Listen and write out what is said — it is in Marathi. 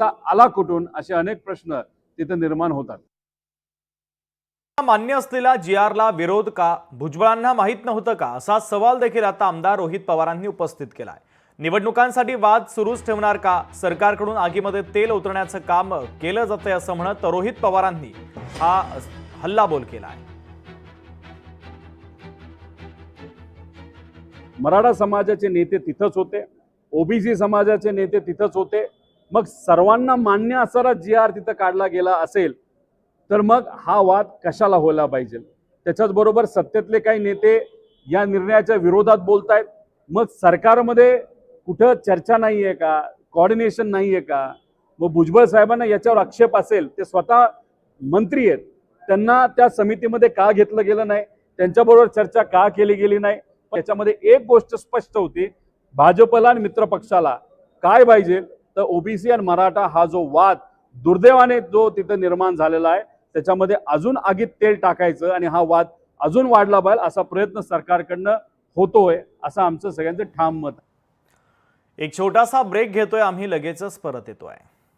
आला कुठून असे अनेक प्रश्न तिथे निर्माण होतात। मान्य असलेला जी.आरला विरोध का? भुजबळांना माहित नव्हतं का? असा सवाल देखील आता आमदार रोहित पवारांनी उपस्थित केलाय। निवडणुकांसाठी वाद सुरूच ठेवणार का? सरकारकडून आगीमध्ये तेल उतरण्याचं काम केलं जातंय असं म्हणत रोहित पवारांनी हा हल्लाबोल केलाय। मराठा समाजाचे नेते तिथंच होते, ओबीसी समाजाचे नेते तिथंच होते। मग सर्वांना मान्य असणारा जी.आर तिथं काढला गेला असेल तर मग हा वाद कशाला व्हायला पाहिजे? त्याच्याच बरोबर सत्तेतले काही नेते या निर्णयाच्या विरोधात बोलतायत। मग सरकारमध्ये कुठं चर्चा नाहीये का? कोऑर्डिनेशन नाहीये का? मग भुजबळ साहेबांना याच्यावर आक्षेप असेल, ते स्वतः मंत्री आहेत, त्यांना त्या समितीमध्ये का घेतलं गेलं नाही? त्यांच्याबरोबर चर्चा का केली गेली नाही? याच्यामध्ये एक गोष्ट स्पष्ट होती, भाजपला आणि मित्र पक्षाला काय पाहिजे तर ओबीसी आणि मराठा हा जो वाद दुर्दैवाने जो तिथं निर्माण झालेला आहे त्याच्यामध्ये अजून आगीत तेल टाकायचं आणि हा वाद अजून वाढला पाहिजे असा प्रयत्न सरकारकडनं होतोय, असं आमचं सगळ्यांचं ठाम मत आहे। एक छोटासा ब्रेक घेतोय आम्ही, लगेचच परत येतोय।